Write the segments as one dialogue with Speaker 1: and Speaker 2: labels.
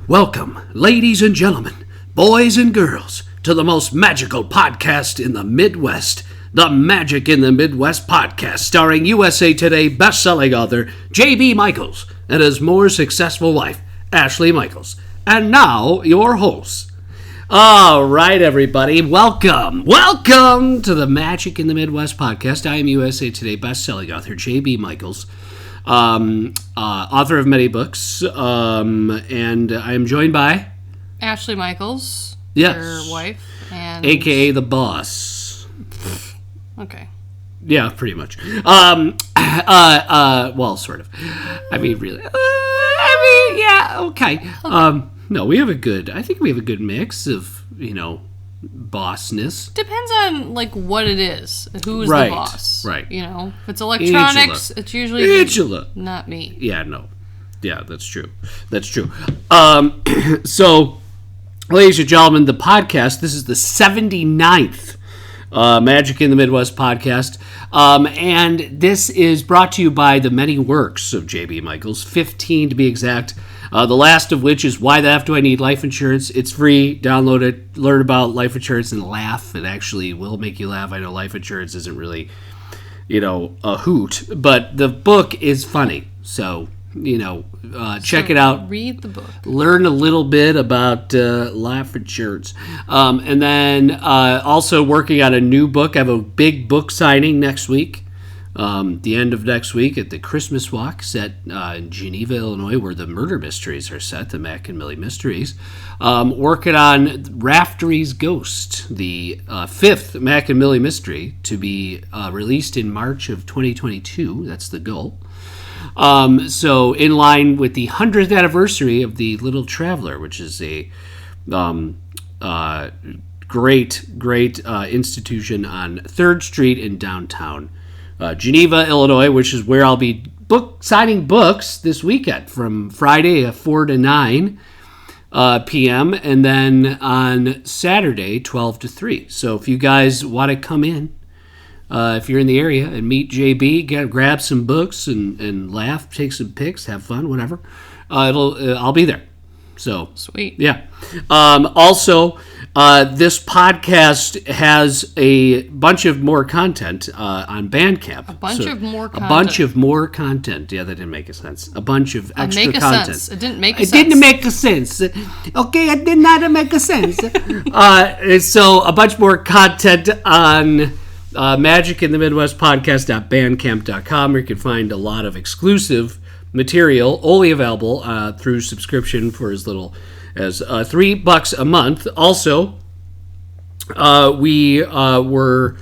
Speaker 1: Welcome, ladies and gentlemen, boys and girls, to the most magical podcast in the Midwest, the Magic in the Midwest podcast, starring USA Today best-selling author J.B. Michaels and his more successful wife, Ashley Michaels. And now, your hosts. All right, everybody, welcome to the Magic in the Midwest podcast. I am USA Today best-selling author J.B. Michaels. Author of many books, and I am joined by
Speaker 2: Ashley Michaels,
Speaker 1: yes,
Speaker 2: your wife, and
Speaker 1: aka the boss.
Speaker 2: Okay.
Speaker 1: Yeah, pretty much. Well, sort of. I mean, really. Yeah, okay. No, we have a good. I think we have a good mix of bossness.
Speaker 2: Depends on what it is. Who's
Speaker 1: right,
Speaker 2: the boss?
Speaker 1: Right.
Speaker 2: If it's electronics,
Speaker 1: Angela.
Speaker 2: it's usually
Speaker 1: Angela.
Speaker 2: Not me.
Speaker 1: Yeah, no. Yeah, that's true. So, ladies and gentlemen, the podcast. This is the 79th Magic in the Midwest podcast, and this is brought to you by the many works of J.B. Michaels, 15 to be exact. The last of which is Why the F Do I Need Life Insurance? It's free. Download it. Learn about life insurance and laugh. It actually will make you laugh. I know life insurance isn't really, a hoot, but the book is funny. So, check it out.
Speaker 2: Read the book.
Speaker 1: Learn a little bit about life insurance. And then also working on a new book. I have a big book signing next week. The end of next week at the Christmas Walk set in Geneva, Illinois, where the murder mysteries are set, the Mac and Millie mysteries. Working on Raftery's Ghost, the fifth Mac and Millie mystery, to be released in March of 2022. That's the goal. So in line with the 100th anniversary of The Little Traveler, which is a great institution on 3rd Street in downtown Geneva, Illinois, which is where I'll be signing books this weekend from Friday at 4 to 9 p.m. and then on Saturday 12 to 3. So if you guys want to come in, if you're in the area and meet JB, grab some books and laugh, take some pics, have fun, whatever, I'll be there. So
Speaker 2: sweet.
Speaker 1: Yeah. Also, this podcast has a bunch of more content on Bandcamp.
Speaker 2: A bunch of more
Speaker 1: content. Yeah, that didn't make a sense. A bunch of extra content.
Speaker 2: Sense. It didn't make a sense.
Speaker 1: It didn't make a sense. Okay, it did not make a sense. So a bunch more content on Magic in the Midwest podcast.bandcamp.com, where you can find a lot of exclusive material only available through subscription for as little as $3 a month. Also, we were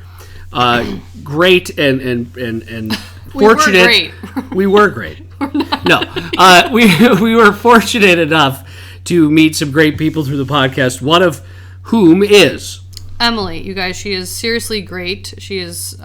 Speaker 1: great and fortunate. We were great. No, we were fortunate enough to meet some great people through the podcast. One of whom is
Speaker 2: Emily. You guys, she is seriously great. She is.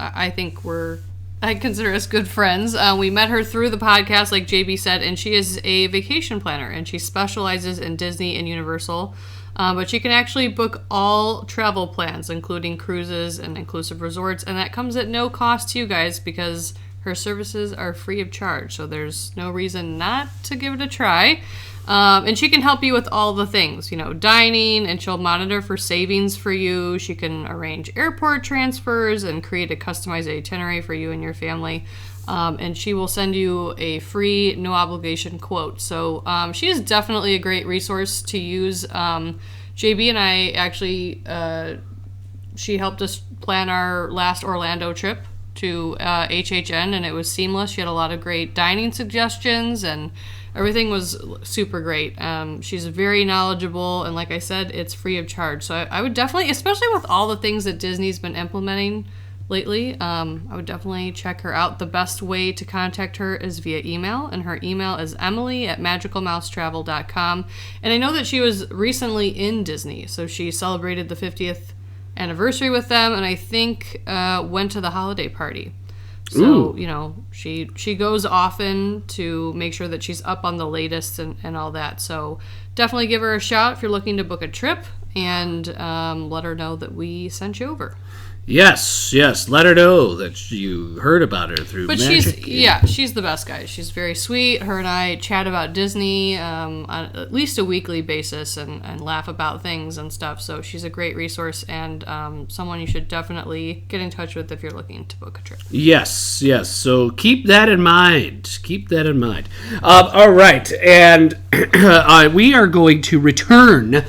Speaker 2: I consider us good friends. We met her through the podcast, like JB said, and she is a vacation planner, and she specializes in Disney and Universal. But she can actually book all travel plans, including cruises and inclusive resorts, and that comes at no cost to you guys because her services are free of charge, so there's no reason not to give it a try. And she can help you with all the things, dining, and she'll monitor for savings for you. She can arrange airport transfers and create a customized itinerary for you and your family. And she will send you a free, no obligation quote. So she is definitely a great resource to use. JB and I actually, she helped us plan our last Orlando trip to HHN, and it was seamless. She had a lot of great dining suggestions, and everything was super great. She's very knowledgeable, and like I said, it's free of charge. So I would definitely, especially with all the things that Disney's been implementing lately, I would definitely check her out. The best way to contact her is via email, and her email is emily@magicalmousetravel.com. And I know that she was recently in Disney, so she celebrated the 50th anniversary with them, and I think went to the holiday party. So, she goes often to make sure that she's up on the latest and all that. So definitely give her a shout if you're looking to book a trip, and let her know that we sent you over.
Speaker 1: Yes. Let her know that you heard about her through
Speaker 2: But
Speaker 1: Magic.
Speaker 2: she's the best, guys. She's very sweet. Her and I chat about Disney on at least a weekly basis and laugh about things and stuff. So she's a great resource and someone you should definitely get in touch with if you're looking to book a trip.
Speaker 1: Yes. So keep that in mind. All right. And we are going to return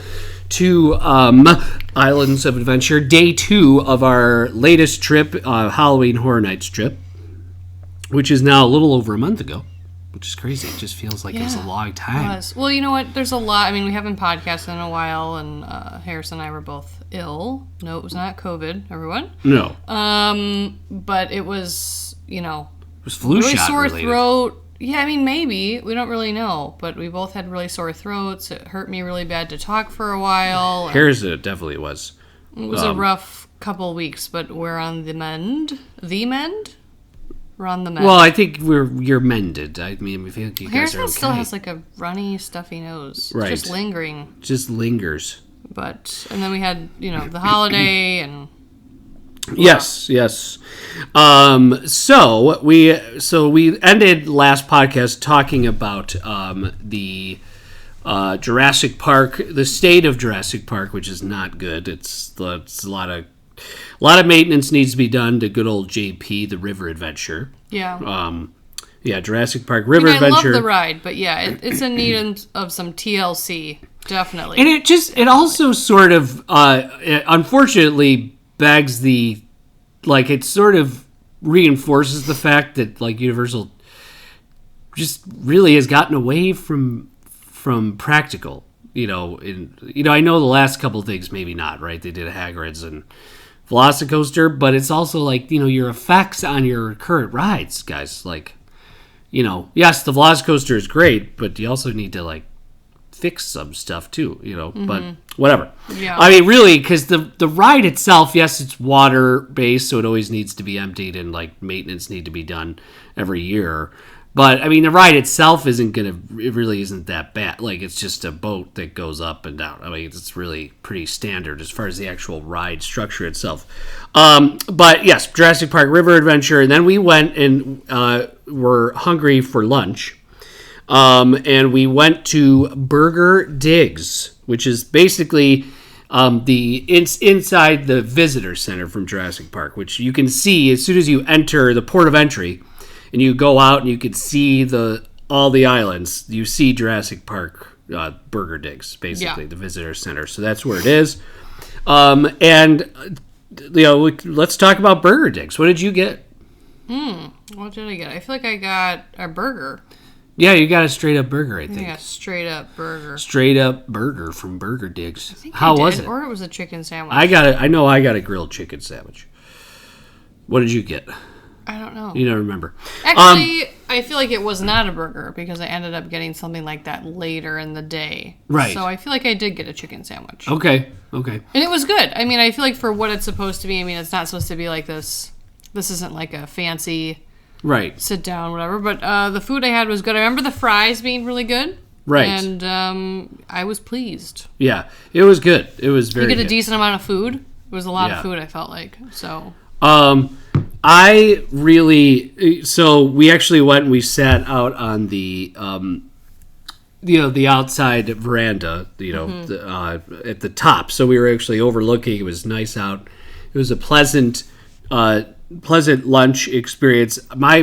Speaker 1: to Islands of Adventure, day 2 of our latest trip, Halloween Horror Nights trip, which is now a little over a month ago, which is crazy. It just feels like it was a long time.
Speaker 2: Well, you know what? There's a lot. I mean, we haven't podcasted in a while, and Harrison and I were both ill. No, it was not COVID, everyone.
Speaker 1: No.
Speaker 2: But it was,
Speaker 1: It was flu
Speaker 2: really
Speaker 1: shot
Speaker 2: sore
Speaker 1: related.
Speaker 2: throat. Yeah, I mean, maybe. We don't really know. But we both had really sore throats. It hurt me really bad to talk for a while.
Speaker 1: Hers definitely was.
Speaker 2: It was a rough couple weeks, but we're on the mend. The mend? We're on the mend.
Speaker 1: Well, I think you're mended. I mean, I feel like you guys
Speaker 2: Harrison
Speaker 1: are okay.
Speaker 2: still has like a runny, stuffy nose.
Speaker 1: Right.
Speaker 2: Just lingering.
Speaker 1: Just lingers.
Speaker 2: And then we had, the holiday and...
Speaker 1: Yes. So we ended last podcast talking about the Jurassic Park, the state of Jurassic Park, which is not good. It's a lot of maintenance needs to be done to good old JP, the River Adventure.
Speaker 2: Yeah.
Speaker 1: Jurassic Park River Adventure.
Speaker 2: I love the ride, but it's in need of some TLC, definitely.
Speaker 1: And it also sort of unfortunately begs it sort of reinforces the fact that Universal just really has gotten away from practical. I know the last couple of things maybe not, right? They did Hagrid's and Velocicoaster, but it's also your effects on your current rides, guys. Yes, the Velocicoaster is great, but you also need to fix some stuff too, but whatever.
Speaker 2: Yeah.
Speaker 1: I mean, really, because the ride itself, yes, it's water based, so it always needs to be emptied and maintenance need to be done every year. But I mean, the ride itself it really isn't that bad. It's just a boat that goes up and down. I mean, it's really pretty standard as far as the actual ride structure itself. But yes, Jurassic Park River Adventure, and then we went and were hungry for lunch. And we went to Burger Digs, which is basically inside the visitor center from Jurassic Park, which you can see as soon as you enter the port of entry, and you go out and you can see all the islands. You see Jurassic Park Burger Digs, basically the visitor center. So that's where it is. Let's talk about Burger Digs. What did you get?
Speaker 2: What did I get? I feel like I got a burger.
Speaker 1: Yeah, you got a straight up burger, I think.
Speaker 2: Yeah, straight up burger.
Speaker 1: Straight up burger from Burger Digs.
Speaker 2: How
Speaker 1: was it?
Speaker 2: Or it was a chicken sandwich.
Speaker 1: I know I got a grilled chicken sandwich. What did you get?
Speaker 2: I don't know.
Speaker 1: You don't remember.
Speaker 2: Actually, I feel like it was not a burger because I ended up getting something like that later in the day.
Speaker 1: Right.
Speaker 2: So I feel like I did get a chicken sandwich.
Speaker 1: Okay.
Speaker 2: And it was good. I mean, I feel like for what it's supposed to be, I mean, it's not supposed to be like this. This isn't like a fancy...
Speaker 1: Right.
Speaker 2: Sit down, whatever. But the food I had was good. I remember the fries being really good.
Speaker 1: Right.
Speaker 2: And I was pleased.
Speaker 1: Yeah, it was good. It was very good.
Speaker 2: You get a decent amount of food. It was a lot of food, I felt like. So.
Speaker 1: So we actually went and we sat out on the, the outside veranda, at the top. So we were actually overlooking. It was nice out. It was a pleasant lunch experience. My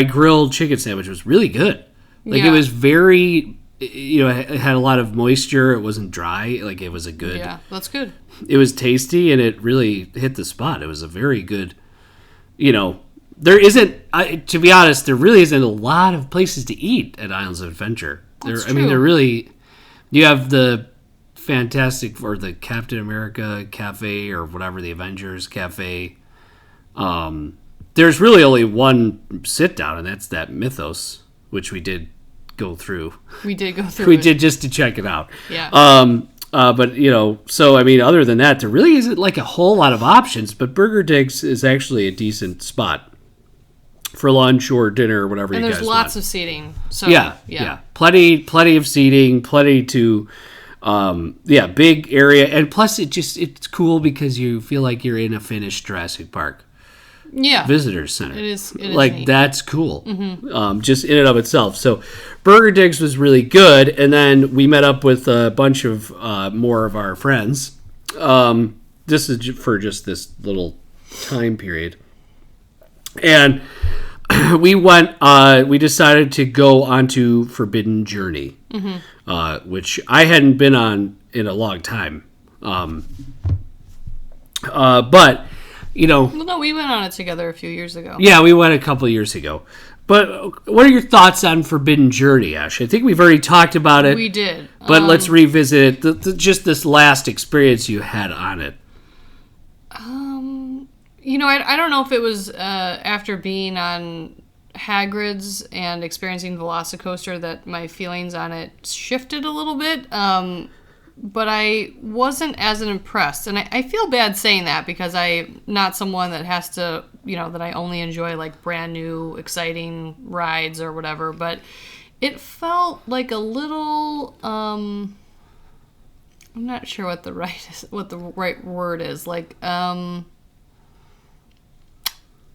Speaker 1: grilled chicken sandwich was really good. It was very, it had a lot of moisture. It wasn't dry. It was a good.
Speaker 2: Yeah, that's good.
Speaker 1: It was tasty and it really hit the spot. It was a very good, there isn't, to be honest, there really isn't a lot of places to eat at Islands of Adventure.
Speaker 2: That's
Speaker 1: true. I mean, they're really, you have the Fantastic, or the Captain America Cafe, or whatever, the Avengers Cafe. There's really only one sit down, and that's that Mythos, which we did go through.
Speaker 2: We did
Speaker 1: just to check it out.
Speaker 2: Yeah.
Speaker 1: But so I mean, other than that, there really isn't a whole lot of options. But Burger Digs is actually a decent spot for lunch or dinner or whatever you guys want.
Speaker 2: And there's lots of seating. So
Speaker 1: yeah. Plenty of seating, plenty to Yeah, big area, and plus it's cool because you feel like you're in a finished Jurassic Park visitor center.
Speaker 2: It is
Speaker 1: like
Speaker 2: neat.
Speaker 1: That's cool. Just in and of itself. So Burger Digs was really good, and then we met up with a bunch of more of our friends. This is for just this little time period, and we went. We decided to go onto Forbidden Journey, which I hadn't been on in a long time. But
Speaker 2: Well, no, we went on it together a few years ago.
Speaker 1: yeah, we went a couple of years ago. But what are your thoughts on Forbidden Journey, Ash? I think we've already talked about it.
Speaker 2: We did.
Speaker 1: But let's revisit it. Just this last experience you had on it.
Speaker 2: I don't know if it was after being on Hagrid's and experiencing Velocicoaster that my feelings on it shifted a little bit. But I wasn't as impressed. And I feel bad saying that because I'm not someone that has to, that I only enjoy like brand new, exciting rides or whatever. But it felt like a little, I'm not sure what the right word is. Like, I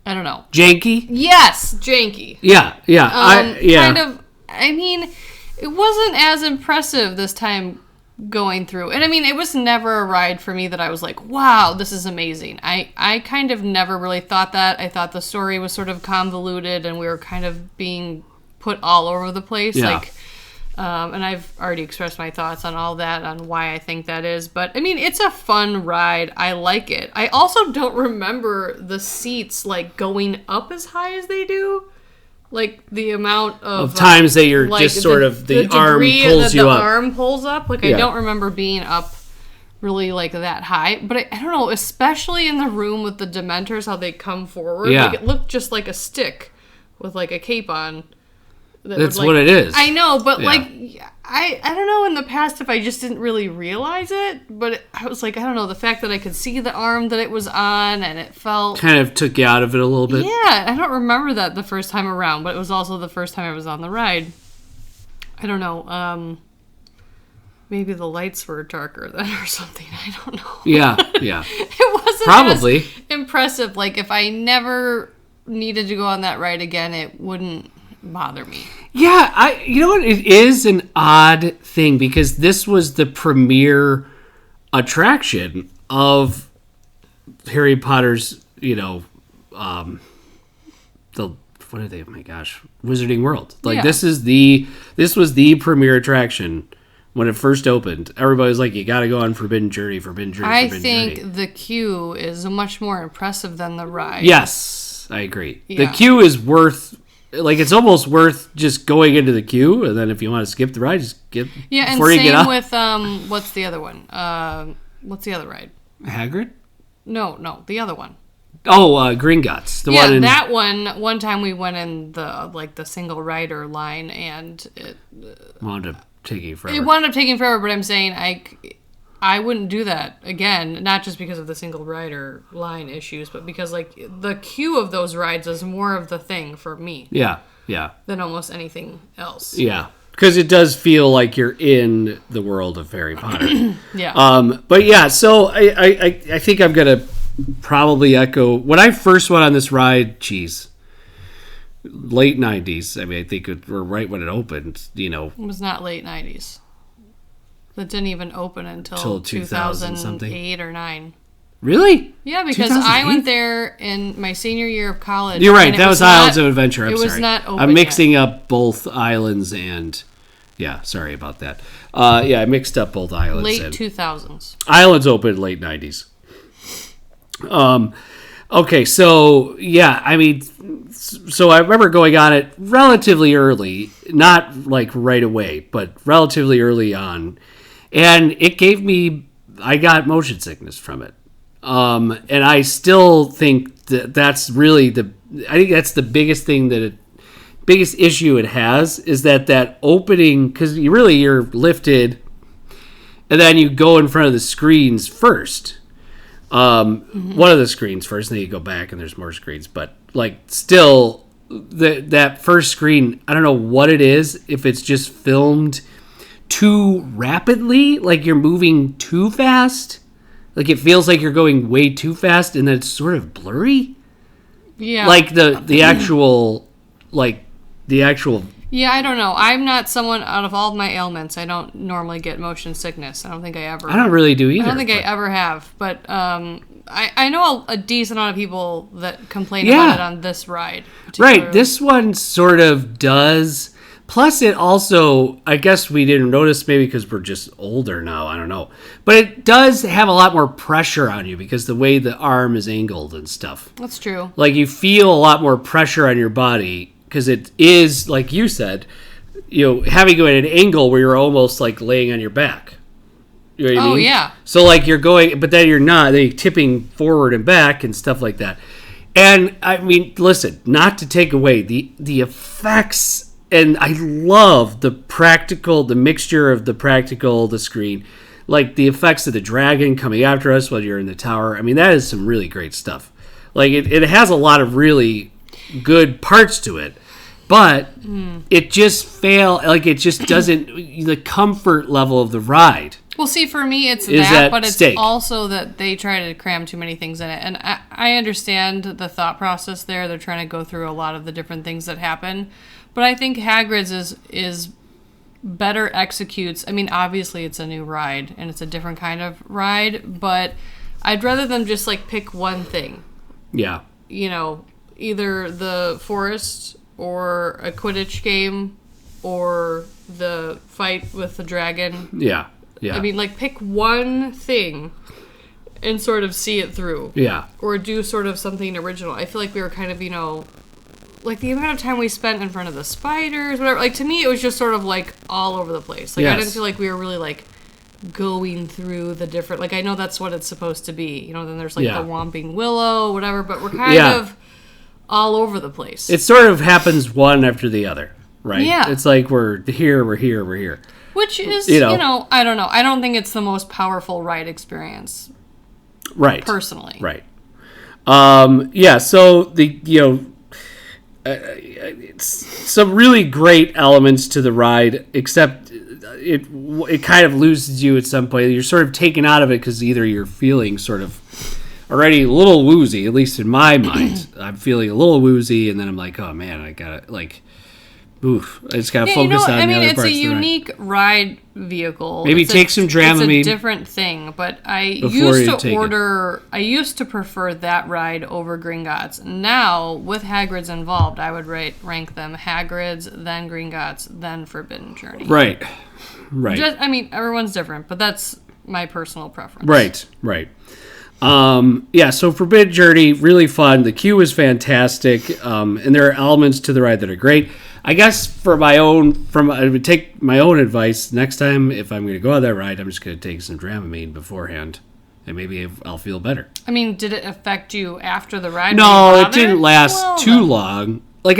Speaker 2: don't know.
Speaker 1: Janky?
Speaker 2: Yes, janky.
Speaker 1: Yeah.
Speaker 2: Kind of, it wasn't as impressive this time going through. And it was never a ride for me that I was like, wow, this is amazing. I kind of never really thought that. I thought the story was sort of convoluted and we were kind of being put all over the place.
Speaker 1: Yeah.
Speaker 2: And I've already expressed my thoughts on all that, on why I think that is. But, it's a fun ride. I like it. I also don't remember the seats, like, going up as high as they do. Like, the amount of
Speaker 1: times that you're just sort of, the arm pulls you up.
Speaker 2: The arm pulls up. Like, I don't remember being up really, like, that high. But I don't know, especially in the room with the Dementors, how they come forward.
Speaker 1: Yeah.
Speaker 2: Like, it looked just like a stick with, like, a cape on.
Speaker 1: That's what it is.
Speaker 2: I know, but I don't know in the past if I just didn't really realize it, but I was like, I don't know, the fact that I could see the arm that it was on and it felt...
Speaker 1: Kind of took you out of it a little bit.
Speaker 2: Yeah, I don't remember that the first time around, but it was also the first time I was on the ride. I don't know, maybe the lights were darker then or something, I don't know.
Speaker 1: Yeah.
Speaker 2: It wasn't
Speaker 1: probably
Speaker 2: as impressive. Like, if I never needed to go on that ride again, it wouldn't bother me.
Speaker 1: Yeah, you know what? It is an odd thing because this was the premier attraction of Harry Potter's, the what are they? Oh my gosh, Wizarding World. Like this was the premier attraction when it first opened. Everybody was like, you got to go on Forbidden Journey. I
Speaker 2: think the queue is much more impressive than the ride.
Speaker 1: Yes, I agree.
Speaker 2: Yeah.
Speaker 1: The queue is worth. Like, it's almost worth just going into the queue, and then if you want to skip the ride, just get before you get up.
Speaker 2: Yeah, and same with, what's the other one? What's the other ride?
Speaker 1: Hagrid?
Speaker 2: No, the other one.
Speaker 1: Oh, Gringotts.
Speaker 2: That one. One time we went in the single rider line, and it
Speaker 1: wound up taking forever.
Speaker 2: It wound up taking forever, but I'm saying I wouldn't do that again, not just because of the single rider line issues, but because the queue of those rides is more of the thing for me.
Speaker 1: Yeah.
Speaker 2: Than almost anything else.
Speaker 1: Yeah, because it does feel like you're in the world of Harry Potter.
Speaker 2: Yeah.
Speaker 1: But yeah, so I think I'm gonna probably echo when I first went on this ride. Late 90s. I think we're right when it opened. It
Speaker 2: was not late 90s. That didn't even open until 2000 something. 8 or 9.
Speaker 1: Really?
Speaker 2: Yeah, because I went there in my senior year of college.
Speaker 1: You're right. That was Islands of Adventure. I'm sorry.
Speaker 2: It was not open
Speaker 1: I'm mixing up both islands and... Yeah, sorry about that. I mixed up both islands.
Speaker 2: Late 2000s.
Speaker 1: Islands opened late 90s. Okay, so, yeah, so I remember going on it relatively early. Not, right away, but relatively early on. And it gave me, I got motion sickness from it. And I still think that's really I think that's the biggest thing biggest issue it has is that opening, because you're lifted and then you go in front of the screens first. One of the screens first, and then you go back and there's more screens. But still, that first screen, I don't know what it is, if it's just filmed too rapidly, like you're moving too fast. Like it feels like you're going way too fast, and then it's sort of blurry.
Speaker 2: Yeah.
Speaker 1: Like the actual.
Speaker 2: Yeah, I don't know. I'm not someone, out of all of my ailments, I don't normally get motion sickness. I don't think I ever.
Speaker 1: I don't really do either.
Speaker 2: I don't think I ever have. But I know a decent amount of people that complain about it on this ride.
Speaker 1: Right. This one sort of does. Plus, it also, I guess we didn't notice maybe because we're just older now. I don't know. But it does have a lot more pressure on you because the way the arm is angled and stuff.
Speaker 2: That's true.
Speaker 1: Like, you feel a lot more pressure on your body because it is, like you said, having you at an angle where you're almost like laying on your back. You know what I mean?
Speaker 2: Yeah.
Speaker 1: So, like, you're going, but then you're not. They're tipping forward and back and stuff like that. And, I mean, listen, not to take away the effects. And I love the mixture of the practical, the screen, like the effects of the dragon coming after us while you're in the tower. I mean, that is some really great stuff. Like it has a lot of really good parts to it, but it just it just doesn't, the comfort level of the ride.
Speaker 2: Well, see, for me, it's
Speaker 1: is
Speaker 2: that, but it's
Speaker 1: stake.
Speaker 2: also that they try to cram too many things in it. And I understand the thought process there. They're trying to go through a lot of the different things that happen. But I think Hagrid's is better executes. I mean, obviously it's a new ride and it's a different kind of ride, but I'd rather them just like pick one thing.
Speaker 1: Yeah.
Speaker 2: Either the forest or a Quidditch game or the fight with the dragon.
Speaker 1: Yeah. Yeah.
Speaker 2: I mean, like pick one thing and sort of see it through.
Speaker 1: Yeah.
Speaker 2: Or do sort of something original. I feel like we were kind of, like the amount of time we spent in front of the spiders, whatever. Like to me, it was just sort of like all over the place. Like I didn't feel like we were really like going through the different. Like I know that's what it's supposed to be. Then there's like the Whomping Willow, whatever. But we're kind of all over the place.
Speaker 1: It sort of happens one after the other, right?
Speaker 2: Yeah.
Speaker 1: It's like we're here, we're here, we're here.
Speaker 2: Which is, I don't know. I don't think it's the most powerful ride experience.
Speaker 1: Right.
Speaker 2: Personally.
Speaker 1: Right. So the it's some really great elements to the ride, except it kind of loses you at some point. You're sort of taken out of it because either you're feeling sort of already a little woozy, at least in my mind. I'm feeling a little woozy, and then I'm like, oh man, I gotta I just gotta focus on the other parts of the ride.
Speaker 2: It's a unique ride vehicle.
Speaker 1: Maybe take some Dramamine.
Speaker 2: It's a different thing, but I used to prefer that ride over Gringotts. Now, with Hagrid's involved, I would rank them Hagrid's, then Gringotts, then Forbidden Journey.
Speaker 1: Right.
Speaker 2: Everyone's different, but that's my personal preference.
Speaker 1: Right. So Forbidden Journey, really fun. The queue is fantastic, and there are elements to the ride that are great. I guess I would take my own advice. Next time, if I'm going to go on that ride, I'm just going to take some Dramamine beforehand, and maybe I'll feel better. I mean,
Speaker 2: did it affect you after the ride?
Speaker 1: No, it didn't last too long. Like,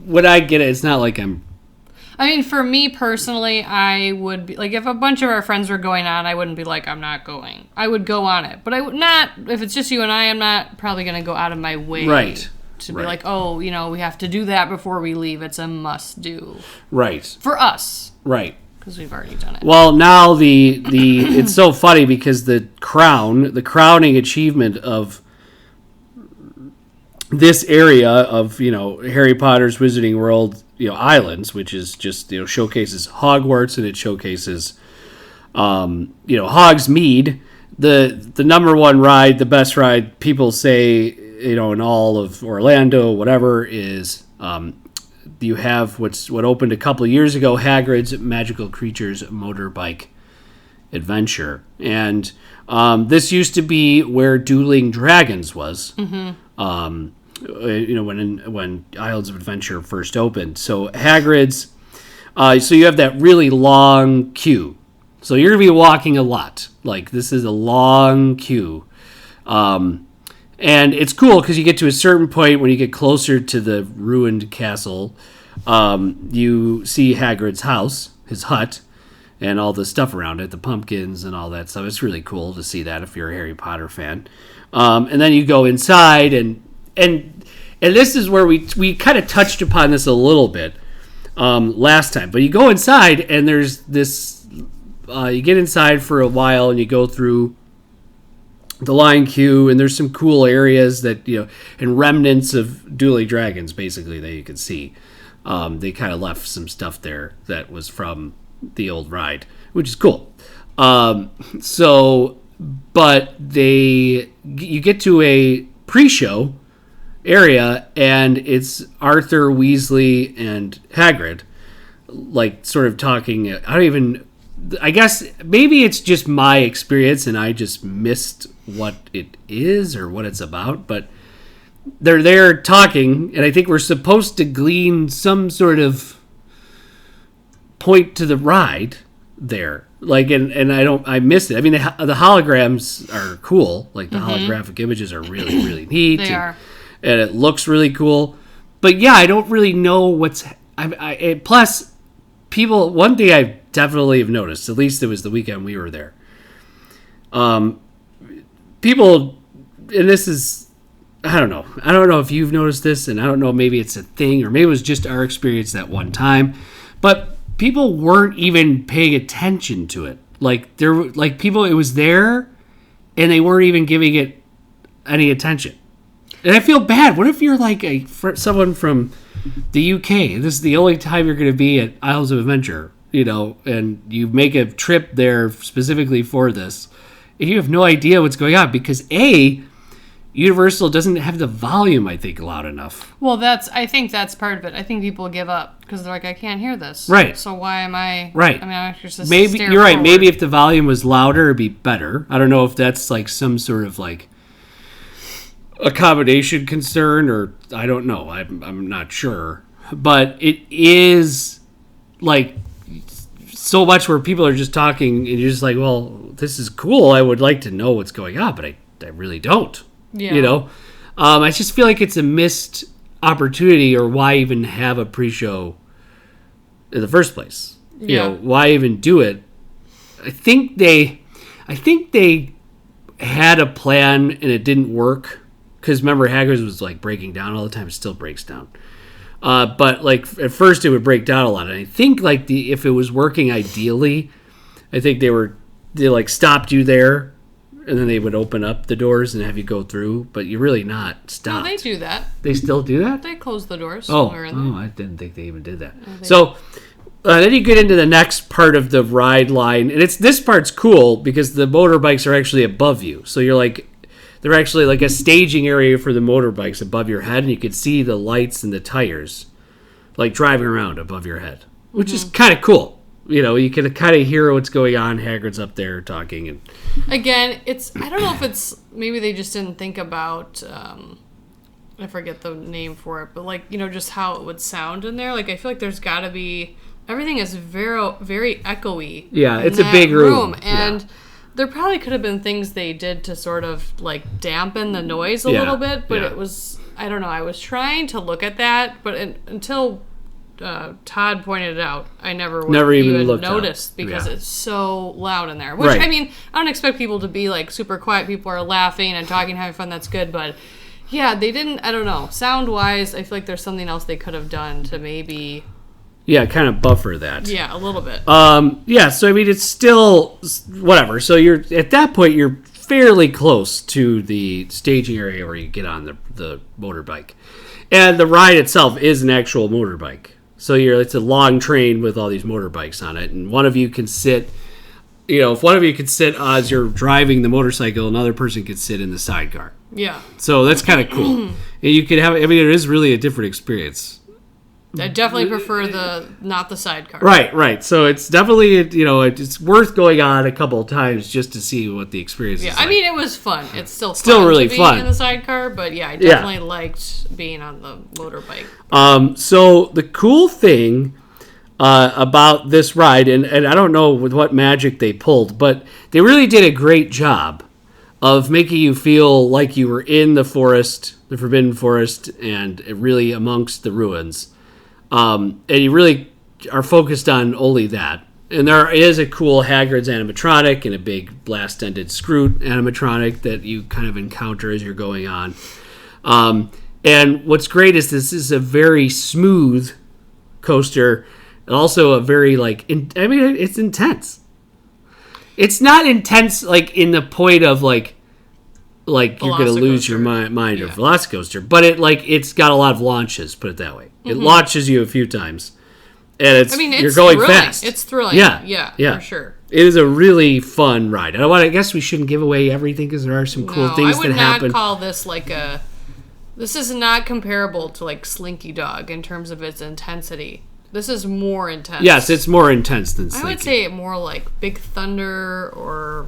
Speaker 1: when I get it, it's not like I'm...
Speaker 2: I mean, for me personally, I would be... Like, if a bunch of our friends were going on, I wouldn't be like, I'm not going. I would go on it. But I would not... If it's just you and I'm not probably going to go out of my way...
Speaker 1: Right.
Speaker 2: To be like, we have to do that before we leave. It's a must-do.
Speaker 1: Right.
Speaker 2: For us.
Speaker 1: Right.
Speaker 2: Because we've already done it.
Speaker 1: Well, now it's so funny because the crowning achievement of this area of, Harry Potter's Wizarding World, Islands, which is just, showcases Hogwarts and it showcases, Hogsmeade, the number one ride, the best ride, people say, in all of Orlando, whatever, is you have what opened a couple of years ago, Hagrid's Magical Creatures Motorbike Adventure. And this used to be where Dueling Dragons was. Mm-hmm. When Islands of Adventure first opened. So Hagrid's, so you have that really long queue. So you're going to be walking a lot. Like, this is a long queue. And it's cool because you get to a certain point when you get closer to the ruined castle, you see Hagrid's house, his hut, and all the stuff around it, the pumpkins and all that stuff. It's really cool to see that if you're a Harry Potter fan. And then you go inside, and this is where we kind of touched upon this a little bit. last time. But you go inside, and there's this. You get inside for a while, and you go through the line queue, and there's some cool areas that and remnants of Dueling Dragons, basically, that you can see. They kind of left some stuff there that was from the old ride, which is cool. But you get to a pre-show area, and it's Arthur, Weasley, and Hagrid, like, sort of talking. I guess maybe it's just my experience and I just missed what it is or what it's about, but they're there talking, and I think we're supposed to glean some sort of point to the ride there. Like, and I missed it. I mean, the holograms are cool. Like, the holographic images are really, really neat.
Speaker 2: They are.
Speaker 1: And it looks really cool. But yeah, I don't really know what's... plus, people... One thing I definitely have noticed, at least it was the weekend we were there. People... And this is... I don't know. I don't know if you've noticed this, and I don't know, maybe it's a thing, or maybe it was just our experience that one time. But people weren't even paying attention to it. Like, people, it was there, and they weren't even giving it any attention. And I feel bad. What if you're like someone from the UK, and this is the only time you're going to be at Isles of Adventure, and you make a trip there specifically for this, and you have no idea what's going on because Universal doesn't have the volume, I think, loud enough.
Speaker 2: Well, I think that's part of it. I think people give up because they're like, I can't hear this.
Speaker 1: Right.
Speaker 2: So why am I...
Speaker 1: Right.
Speaker 2: I mean, I just
Speaker 1: maybe
Speaker 2: stare
Speaker 1: you're right.
Speaker 2: forward.
Speaker 1: Maybe if the volume was louder, it'd be better. I don't know if that's like some sort of like accommodation concern, or I don't know. I'm not sure. But it is like so much where people are just talking, and you're just like, well, this is cool. I would like to know what's going on, but I really don't.
Speaker 2: Yeah.
Speaker 1: I just feel like it's a missed opportunity, or why even have a pre-show in the first place?
Speaker 2: Yeah.
Speaker 1: Why even do it? I think they had a plan and it didn't work, because remember, Hagrid was like breaking down all the time. It still breaks down. But like at first it would break down a lot. And I think like if it was working ideally, I think they like stopped you there, and then they would open up the doors and have you go through, but you're really not stopped.
Speaker 2: No, they do that.
Speaker 1: They still do that?
Speaker 2: They close the doors.
Speaker 1: I didn't think they even did that. So then you get into the next part of the ride line, and this part's cool because the motorbikes are actually above you. So you're like, they're actually like a staging area for the motorbikes above your head, and you can see the lights and the tires like driving around above your head, which is kind of cool. You can kind of hear what's going on. Hagrid's up there talking, and
Speaker 2: again, I don't know if it's maybe they just didn't think about I forget the name for it, but like just how it would sound in there. Like I feel like there's got to be, everything is very very echoey.
Speaker 1: Yeah, it's a big room,
Speaker 2: and there probably could have been things they did to sort of like dampen the noise a little bit, but it was, I don't know. I was trying to look at that, but until Todd pointed it out, I never even noticed because it's so loud in there. Which, I mean, I don't expect people to be like super quiet. People are laughing and talking, having fun. That's good. But yeah, they didn't, I don't know. Sound wise, I feel like there's something else they could have done to maybe...
Speaker 1: Yeah, kind of buffer that.
Speaker 2: Yeah, a little bit.
Speaker 1: So I mean, it's still whatever. So at that point, you're fairly close to the staging area where you get on the motorbike. And the ride itself is an actual motorbike. So it's a long train with all these motorbikes on it, and one of you can sit. If one of you could sit as you're driving the motorcycle, another person could sit in the sidecar.
Speaker 2: Yeah. So
Speaker 1: that's kind of cool. And you could have. I mean, it is really a different experience.
Speaker 2: I definitely prefer not the sidecar.
Speaker 1: Right. So it's definitely it's worth going on a couple of times just to see what the experience is.
Speaker 2: I mean, it was fun. It's still
Speaker 1: really
Speaker 2: to be
Speaker 1: fun
Speaker 2: in the sidecar, but yeah, I definitely liked being on the motorbike.
Speaker 1: So the cool thing about this ride, and I don't know with what magic they pulled, but they really did a great job of making you feel like you were in the forest, the Forbidden Forest, and really amongst the ruins. And you really are focused on only that. And there is a cool Hagrid's animatronic and a big blast-ended Scroot animatronic that you kind of encounter as you're going on. And what's great is this is a very smooth coaster, and also a very it's intense. It's not intense like in the point of like you're gonna lose your mind or Velocicoaster, but it's got a lot of launches. Put it that way. It launches you a few times, and you're going
Speaker 2: thrilling.
Speaker 1: fast.
Speaker 2: It's thrilling.
Speaker 1: Yeah,
Speaker 2: for sure.
Speaker 1: It is a really fun ride. I guess we shouldn't give away everything because there are some cool things that happen.
Speaker 2: I would not call this This is not comparable to like Slinky Dog in terms of its intensity. This is more intense.
Speaker 1: Yes, it's more intense than Slinky.
Speaker 2: I would say more like Big Thunder or...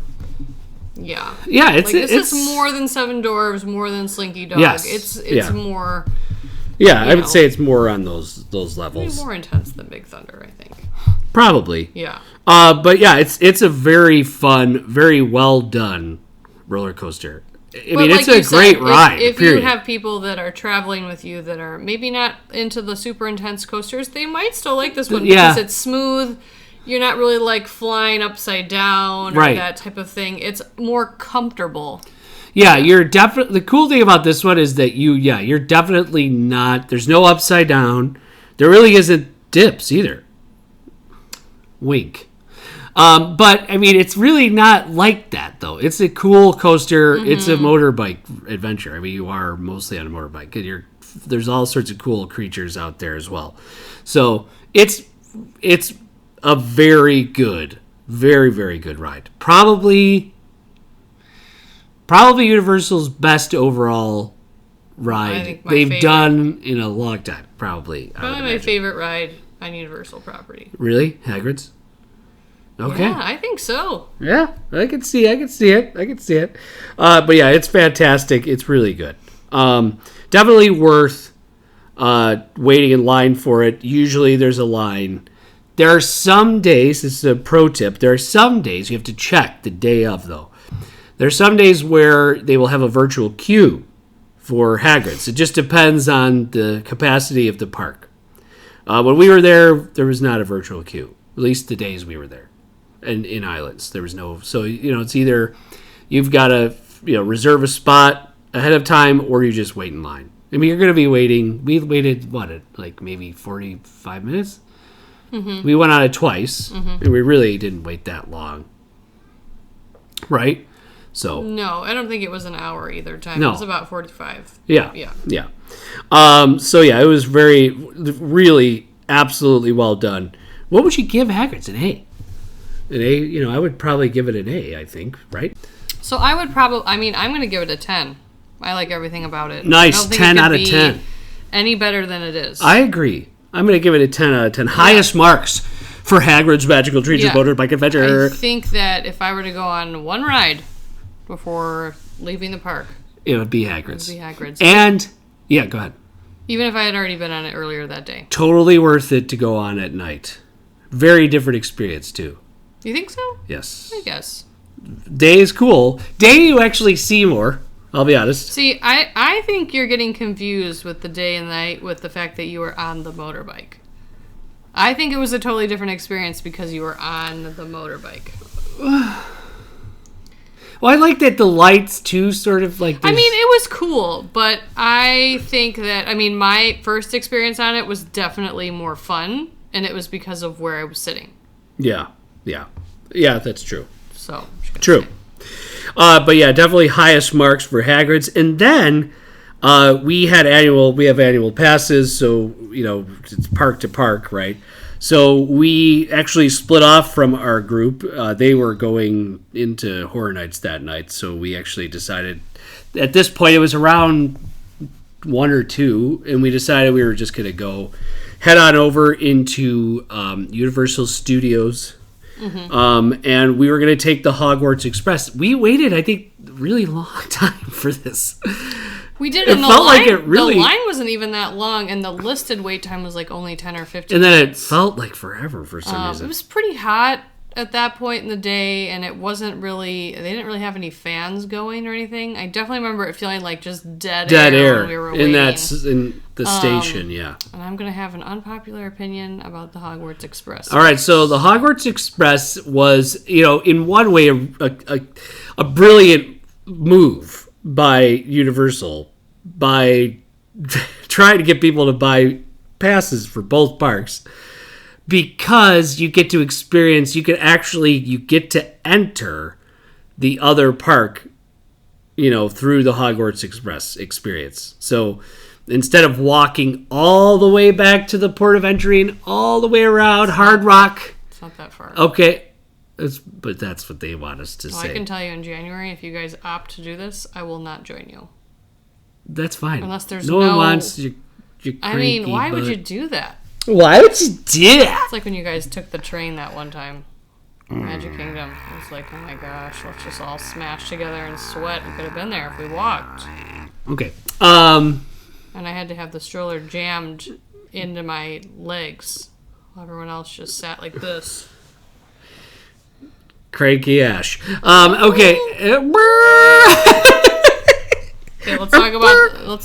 Speaker 2: Yeah.
Speaker 1: Yeah, it's
Speaker 2: is more than Seven Dwarves, more than Slinky Dog.
Speaker 1: Yes.
Speaker 2: It's more...
Speaker 1: Yeah, I would say it's more on those levels.
Speaker 2: Maybe more intense than Big Thunder, I think.
Speaker 1: Probably.
Speaker 2: Yeah.
Speaker 1: But yeah, it's a very fun, very well done roller coaster. I mean, it's a great ride.
Speaker 2: If you have people that are traveling with you that are maybe not into the super intense coasters, they might still like this one because it's smooth. You're not really like flying upside down or that type of thing. It's more comfortable.
Speaker 1: Yeah, you're definitely... The cool thing about this one is that you're definitely not... There's no upside down. There really isn't dips either. Wink. But, I mean, it's really not like that, though. It's a cool coaster. Mm-hmm. It's a motorbike adventure. I mean, you are mostly on a motorbike. And there's all sorts of cool creatures out there as well. So, it's a very good, very, very good ride. Probably Universal's best overall ride they've done in a long time. Probably
Speaker 2: my favorite ride on Universal property.
Speaker 1: Really? Hagrid's? Okay.
Speaker 2: Yeah, I think so.
Speaker 1: Yeah, I can see it. But yeah, it's fantastic. It's really good. Definitely worth waiting in line for it. Usually there's a line. There are some days, this is a pro tip, there are some days you have to check the day of, though. There are some days where they will have a virtual queue for Hagrid's. It just depends on the capacity of the park. When we were there was not a virtual queue, at least the days we were there. And in Islands, there was no... So, it's either you've got to reserve a spot ahead of time or you just wait in line. I mean, you're going to be waiting... We waited, maybe 45 minutes? Mm-hmm. We went on it twice, and we really didn't wait that long. Right? So...
Speaker 2: No, I don't think it was an hour either time.
Speaker 1: No.
Speaker 2: It was about 45.
Speaker 1: Yeah. So, yeah, it was really, absolutely well done. What would you give Hagrid's? An A? An A, I would probably give it an A, I think, right?
Speaker 2: So I would probably... I mean, I'm going to give it a 10. I like everything about it.
Speaker 1: Nice, 10 out of 10.
Speaker 2: Any better than it is.
Speaker 1: I agree. I'm going to give it a 10 out of 10. Highest marks for Hagrid's Magical Treasures Motorbike Adventure.
Speaker 2: I think that if I were to go on one ride before leaving the park...
Speaker 1: It would be Hagrid's. And, yeah, go ahead.
Speaker 2: Even if I had already been on it earlier that day.
Speaker 1: Totally worth it to go on at night. Very different experience, too.
Speaker 2: You think so?
Speaker 1: Yes.
Speaker 2: I guess.
Speaker 1: Day is cool. Day you actually see more, I'll be honest.
Speaker 2: See, I think you're getting confused with the day and night with the fact that you were on the motorbike. I think it was a totally different experience because you were on the motorbike.
Speaker 1: Well, I like that the lights, too, sort of like...
Speaker 2: I mean, it was cool, but I think that... I mean, my first experience on it was definitely more fun, and it was because of where I was sitting.
Speaker 1: Yeah, that's true.
Speaker 2: So,
Speaker 1: true. But yeah, definitely highest marks for Hagrid's. And then we have annual passes, so it's park to park, right? So we actually split off from our group. They were going into Horror Nights that night, so we actually decided at this point it was around 1 or 2, and we decided we were just going to head on over into Universal Studios. Mm-hmm. And we were going to take the Hogwarts Express. We waited, I think, a really long time for this.
Speaker 2: We did, and the line wasn't even that long, and the listed wait time was like only 10 or 15
Speaker 1: minutes. And then
Speaker 2: it
Speaker 1: felt like forever for some reason.
Speaker 2: It was pretty hot at that point in the day, and it wasn't really... They didn't really have any fans going or anything. I definitely remember it feeling like just dead air when we were waiting.
Speaker 1: In the station, yeah.
Speaker 2: And I'm going to have an unpopular opinion about the Hogwarts Express.
Speaker 1: All right, so the Hogwarts Express was, in one way, a brilliant move by Universal by trying to get people to buy passes for both parks because you get to experience, you get to enter the other park, through the Hogwarts Express experience. So instead of walking all the way back to the port of entry and all the way around Hard Rock.
Speaker 2: It's not that far.
Speaker 1: Okay. But that's what they want us to say.
Speaker 2: I can tell you in January, if you guys opt to do this, I will not join you.
Speaker 1: That's fine.
Speaker 2: Unless there's
Speaker 1: no one wants your
Speaker 2: why would you do that?
Speaker 1: Why would you do that?
Speaker 2: It's like when you guys took the train that one time. Magic Kingdom. It was like, oh my gosh, let's just all smash together and sweat. We could have been there if we walked.
Speaker 1: Okay.
Speaker 2: And I had to have the stroller jammed into my legs. Everyone else just sat like this.
Speaker 1: Cranky Ash. Okay.
Speaker 2: Okay, let's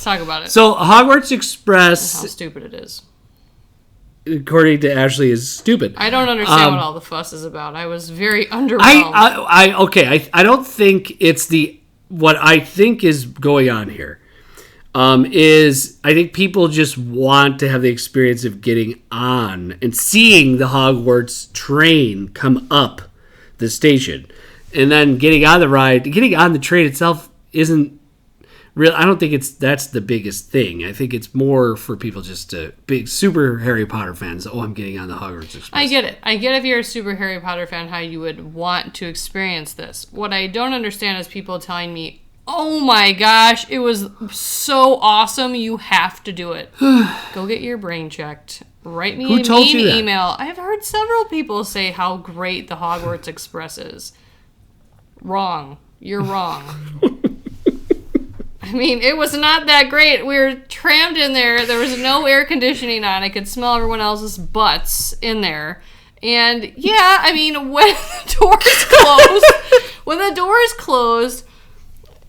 Speaker 2: talk about it.
Speaker 1: So Hogwarts Express,
Speaker 2: How stupid it is.
Speaker 1: according to Ashley, is stupid.
Speaker 2: I don't understand what all the fuss is about. I was very underwhelmed.
Speaker 1: I don't think it's what I think is going on here. Is I think people just want to have the experience of getting on and seeing the Hogwarts train come up the station, and then getting on the ride. Getting on the train itself isn't real. I don't think that's the biggest thing. I think it's more for people just to big super Harry Potter fans. Oh, I'm getting on the Hogwarts Express.
Speaker 2: I get it. I get if you're a super Harry Potter fan how you would want to experience this. What I don't understand is people telling me, oh my gosh, it was so awesome, you have to do it. Go get your brain checked. Write me an email. I've heard several people say how great the Hogwarts Express is. Wrong. You're wrong. I mean, it was not that great. We were crammed in there. There was no air conditioning on. I could smell everyone else's butts in there. And yeah, I mean, when the doors closed,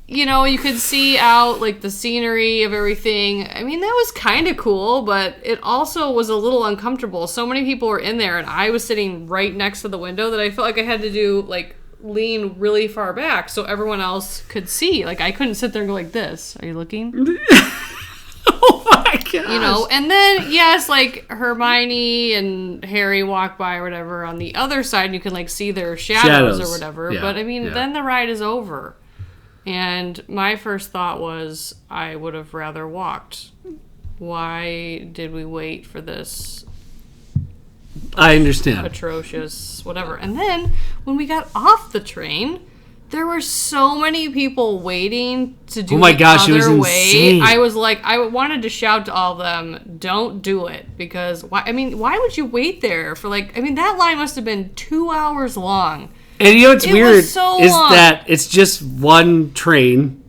Speaker 2: you could see out like the scenery of everything. I mean, that was kind of cool, but it also was a little uncomfortable. So many people were in there, and I was sitting right next to the window that I felt like I had to lean really far back so everyone else could see. Like, I couldn't sit there and go like this. Are you looking?
Speaker 1: Oh my gosh.
Speaker 2: And then, yes, like Hermione and Harry walk by or whatever on the other side, and you can see their shadows or whatever. Yeah, but I mean, then the ride is over. And my first thought was, I would have rather walked. Why did we wait for this?
Speaker 1: I understand.
Speaker 2: Atrocious, whatever. And then, when we got off the train, there were so many people waiting to do it was insane. I was like, I wanted to shout to all of them, don't do it. Because, why would you wait there for that line must have been 2 hours long.
Speaker 1: And what's weird is that it's just one train,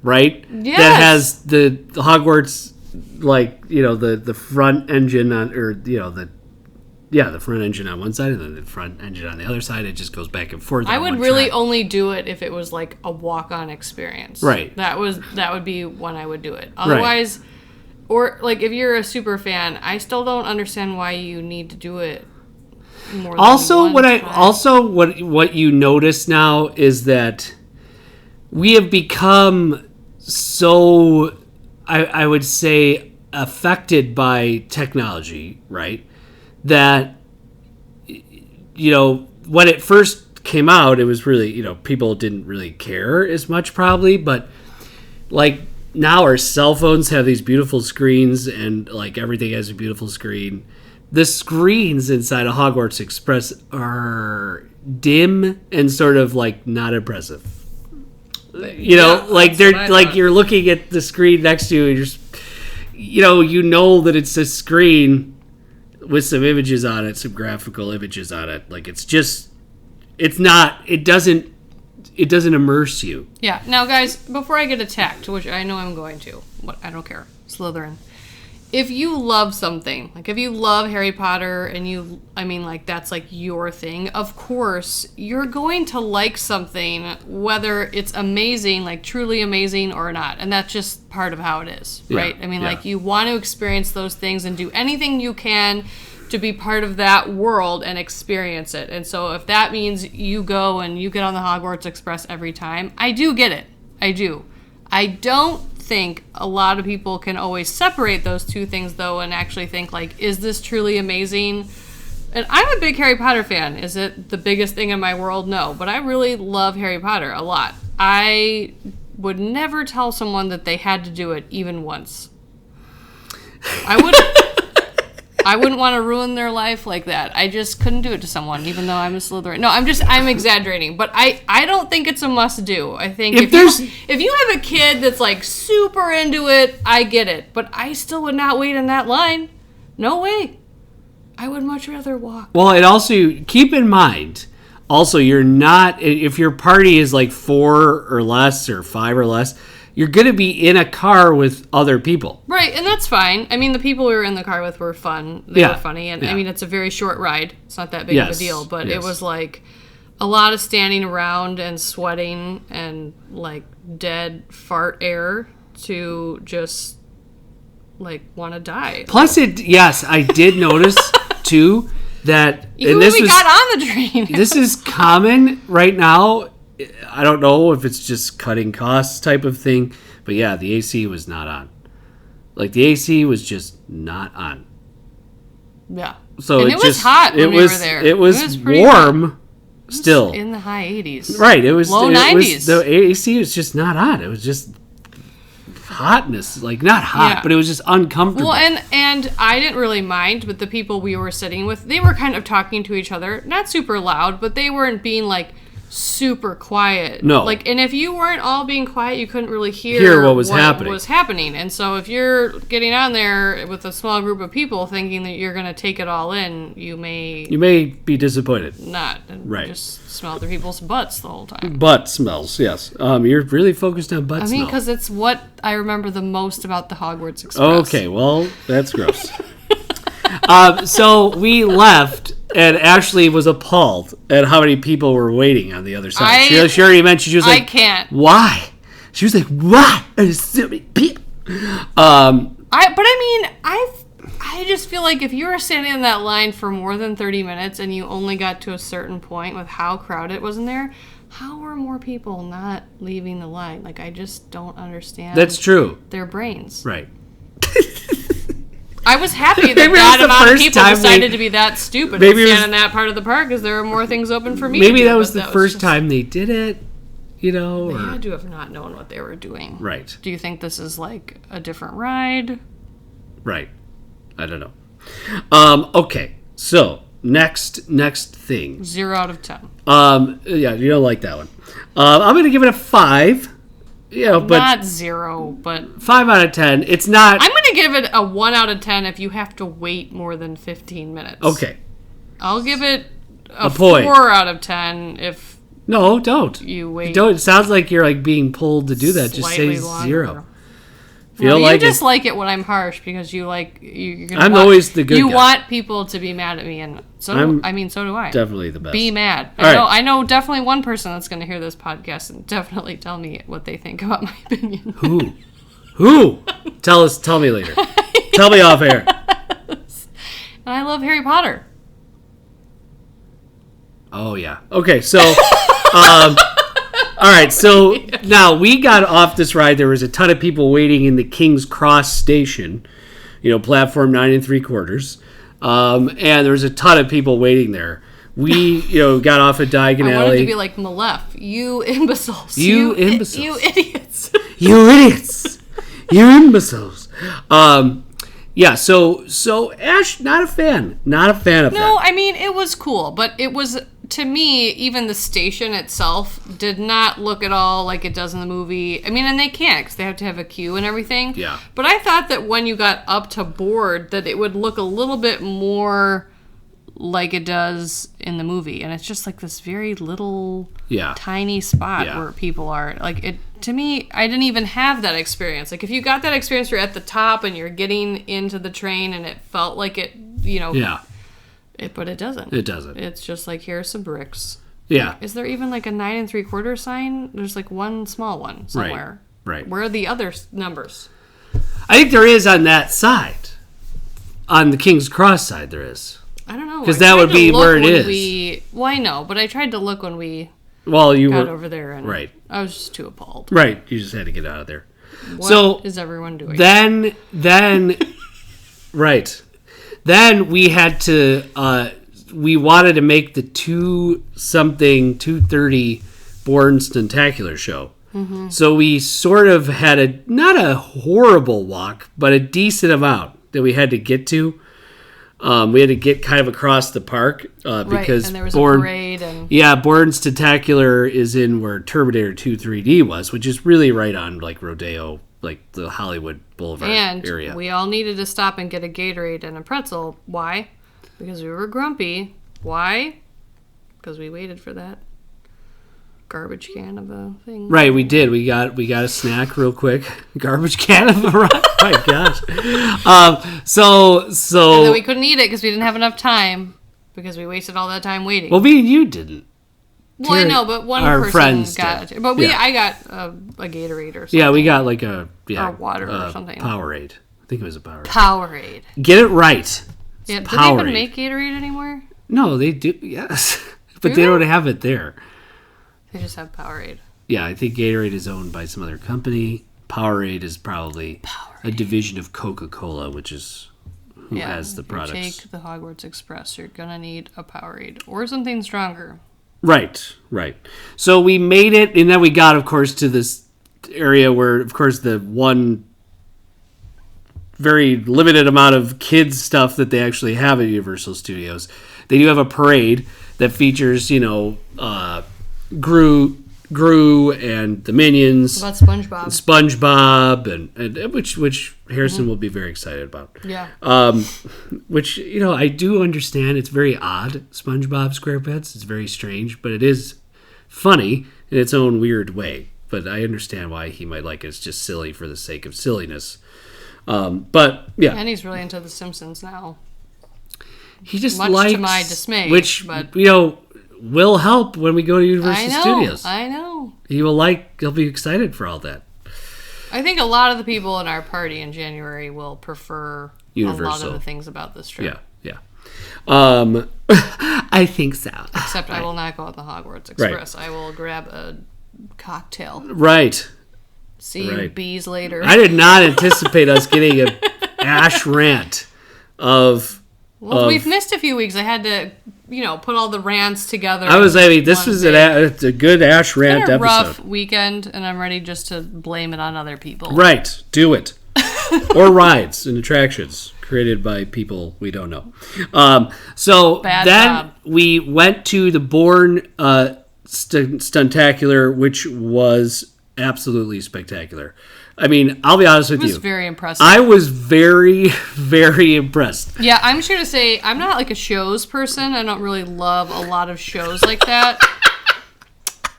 Speaker 1: right?
Speaker 2: Yes.
Speaker 1: That has the Hogwarts, the front engine on, the front engine on one side and then the front engine on the other side. It just goes back and forth.
Speaker 2: I would really only do it if it was like a walk-on experience.
Speaker 1: Right.
Speaker 2: That would be when I would do it. Otherwise, or if you're a super fan, I still don't understand why you need to do it. What
Speaker 1: you notice now is that we have become so, I would say, affected by technology, right? That, when it first came out, it was really, people didn't really care as much probably, but now our cell phones have these beautiful screens and everything has a beautiful screen. The screens inside a Hogwarts Express are dim and sort of not impressive. You're looking at the screen next to you and that it's a screen with some images on it, some graphical images on it. It doesn't immerse you.
Speaker 2: Yeah. Now, guys, before I get attacked, which I know I'm going to, I don't care, Slytherin. If you love something, if you love Harry Potter and that's your thing, of course, you're going to like something, whether it's amazing, truly amazing or not. And that's just part of how it is, right? You want to experience those things and do anything you can to be part of that world and experience it. And so if that means you go and you get on the Hogwarts Express every time, I do get it. I do. I don't think a lot of people can always separate those two things, though, and actually think, like, is this truly amazing? And I'm a big Harry Potter fan. Is it the biggest thing in my world? No. But I really love Harry Potter a lot. I would never tell someone that they had to do it even once. I wouldn't want to ruin their life like that. I just couldn't do it to someone, even though I'm a Slytherin. No, I'm exaggerating. But I don't think it's a must-do. I think if you have a kid that's, like, super into it, I get it. But I still would not wait in that line. No way. I would much rather walk.
Speaker 1: Well, and also, keep in mind, also, you're not, if your party is like 4 or less or 5 or less, you're going to be in a car with other people.
Speaker 2: Right, and that's fine. I mean, the people we were in the car with were fun. They were funny. And I mean, it's a very short ride. It's not that big of a deal. But it was like a lot of standing around and sweating and like dead fart air to just like want to die.
Speaker 1: Plus, I did notice too that
Speaker 2: even when we got on the train.
Speaker 1: This is common right now. I don't know if it's just cutting costs type of thing, but yeah, the AC was not on. Like, the AC was just not on.
Speaker 2: Yeah.
Speaker 1: So
Speaker 2: and it was hot when we were there.
Speaker 1: It was warm still.
Speaker 2: In the high 80s.
Speaker 1: Right. It was
Speaker 2: low 90s.
Speaker 1: The AC was just not on. It was just hotness. Like, not hot, but it was just uncomfortable.
Speaker 2: Well, and I didn't really mind, but the people we were sitting with, they were kind of talking to each other. Not super loud, but they weren't being, like, super quiet.
Speaker 1: No.
Speaker 2: Like, and if you weren't all being quiet, you couldn't really hear
Speaker 1: what was happening.
Speaker 2: And so if you're getting on there with a small group of people thinking that you're going to take it all in, you may
Speaker 1: be disappointed.
Speaker 2: Not. And just smell other people's butts the whole time.
Speaker 1: Butt smells, yes. You're really focused on butt smell.
Speaker 2: I mean, because it's what I remember the most about the Hogwarts Express.
Speaker 1: Okay, well, that's gross. So we left, and Ashley was appalled at how many people were waiting on the other side. She already mentioned, she was like,
Speaker 2: I can't.
Speaker 1: Why? She was like, why? There's so many people.
Speaker 2: I just feel like if you were standing in that line for more than 30 minutes and you only got to a certain point with how crowded it was in there, how were more people not leaving the line? Like, I just don't understand.
Speaker 1: That's true.
Speaker 2: Their brains.
Speaker 1: Right.
Speaker 2: I was happy that amount of people decided to be that stupid and stand in that part of the park because there were more things open for me to do.
Speaker 1: Maybe that was the first time they did it,
Speaker 2: They had to have not known what they were doing.
Speaker 1: Right.
Speaker 2: Do you think this is like a different ride?
Speaker 1: Right. I don't know. Okay, so next thing.
Speaker 2: 0 out of 10.
Speaker 1: Yeah, you don't like that one. I'm going to give it a 5. But
Speaker 2: not 0, but
Speaker 1: 5 out of 10. It's not.
Speaker 2: I'm going to give it a 1 out of 10 if you have to wait more than 15 minutes.
Speaker 1: Okay.
Speaker 2: I'll give it a
Speaker 1: 4
Speaker 2: out of 10 if.
Speaker 1: No, don't.
Speaker 2: You wait.
Speaker 1: Don't. It sounds like you're like being pulled to do that. Just say
Speaker 2: longer.
Speaker 1: 0.
Speaker 2: You just like it when I'm harsh because you like you're gonna.
Speaker 1: I'm always the good guy.
Speaker 2: You want people to be mad at me, and so do I.
Speaker 1: Definitely the best.
Speaker 2: Be mad.
Speaker 1: All
Speaker 2: I know definitely one person that's going to hear this podcast and definitely tell me what they think about my opinion.
Speaker 1: Who? Tell me later. Tell me off air.
Speaker 2: And I love Harry Potter.
Speaker 1: Oh yeah. Okay, so all right, so now we got off this ride. There was a ton of people waiting in the King's Cross station, platform 9 3/4. And there was a ton of people waiting there. We, got off at Diagon Alley.
Speaker 2: I wanted to be like Malef. You imbeciles.
Speaker 1: You imbeciles.
Speaker 2: You idiots.
Speaker 1: You idiots. You imbeciles. Yeah, so Ash, not a fan. Not a fan of that.
Speaker 2: No, I mean, it was cool, but it was, to me, even the station itself did not look at all like it does in the movie. I mean, and they can't, because they have to have a queue and everything.
Speaker 1: Yeah.
Speaker 2: But I thought that when you got up to board, that it would look a little bit more like it does in the movie. And it's just like this very little, tiny spot where people are. Like, it. To me, I didn't even have that experience. Like, if you got that experience, you're at the top and you're getting into the train and it felt like it,
Speaker 1: Yeah.
Speaker 2: But it doesn't.
Speaker 1: It doesn't.
Speaker 2: It's just like, here's some bricks.
Speaker 1: Yeah.
Speaker 2: Is there even like a 9 3/4 sign? There's like one small one somewhere.
Speaker 1: Right.
Speaker 2: Where are the other numbers?
Speaker 1: I think there is on that side. On the King's Cross side, there is.
Speaker 2: I don't know.
Speaker 1: Because that would be where it is.
Speaker 2: Well, I know, but I tried to look when we
Speaker 1: you
Speaker 2: got
Speaker 1: were
Speaker 2: over there, and
Speaker 1: right.
Speaker 2: I was just too appalled.
Speaker 1: Right, you just had to get out of there.
Speaker 2: What is everyone doing?
Speaker 1: Then, right. Then we had to, we wanted to make the 2:30 Born Stuntacular show. Mm-hmm. So we sort of had not a horrible walk, but a decent amount that we had to get to. We had to get kind of across the park because
Speaker 2: and there was a parade.
Speaker 1: Born Stuntacular is in where Terminator 2 3D was, which is really right on like Rodeo, like the Hollywood Boulevard area.
Speaker 2: And we all needed to stop and get a Gatorade and a pretzel. Why? Because we were grumpy. Why? Because we waited for that garbage can of a thing.
Speaker 1: Right, we did. We got a snack real quick. Garbage can of a oh my gosh. So
Speaker 2: and then we couldn't eat it because we didn't have enough time because we wasted all that time waiting.
Speaker 1: Well, me and you didn't.
Speaker 2: Well, I know, but one person got it. But I got a Gatorade or something.
Speaker 1: Yeah, we got like or
Speaker 2: water or something.
Speaker 1: Powerade. I think it was a Powerade.
Speaker 2: Powerade.
Speaker 1: Get it right.
Speaker 2: Yeah, do they even make Gatorade anymore?
Speaker 1: No, they do. Yes, but they don't have it there.
Speaker 2: They just have Powerade.
Speaker 1: Yeah, I think Gatorade is owned by some other company. Powerade is probably a division of Coca-Cola, which is who has the products.
Speaker 2: If you take the Hogwarts Express, you're going to need a Powerade or something stronger.
Speaker 1: Right. So we made it, and then we got, of course, to this area where, of course, the one very limited amount of kids stuff that they actually have at Universal Studios. They do have a parade that features, Gru and the Minions.
Speaker 2: What about SpongeBob?
Speaker 1: And which Harrison will be very excited about.
Speaker 2: Yeah.
Speaker 1: Which, I do understand. It's very odd, SpongeBob SquarePants. It's very strange, but it is funny in its own weird way. But I understand why he might like it. It's just silly for the sake of silliness. But, yeah.
Speaker 2: And he's really into The Simpsons now.
Speaker 1: He just
Speaker 2: much
Speaker 1: likes...
Speaker 2: to my dismay.
Speaker 1: But, will help when we go to Universal Studios.
Speaker 2: I know.
Speaker 1: He'll be excited for all that.
Speaker 2: I think a lot of the people in our party in January will prefer Universal. A lot of the things about this trip.
Speaker 1: Yeah. I think so.
Speaker 2: Except I will not go on the Hogwarts Express. Right. I will grab a cocktail.
Speaker 1: Right.
Speaker 2: See you bees later.
Speaker 1: I did not anticipate us getting an Ash rant of...
Speaker 2: Well, we've missed a few weeks. I had to, put all the rants together.
Speaker 1: This was a good Ash rant episode.
Speaker 2: It's been a rough weekend, and I'm ready just to blame it on other people.
Speaker 1: Right. Do it. Or rides and attractions created by people we don't know. So
Speaker 2: Bad
Speaker 1: then
Speaker 2: job.
Speaker 1: We went to the Born Stuntacular, which was absolutely spectacular. I mean, I'll be honest with you.
Speaker 2: It was very impressive.
Speaker 1: I was very, very impressed.
Speaker 2: Yeah, I'm sure to say, I'm not like a shows person. I don't really love a lot of shows like that.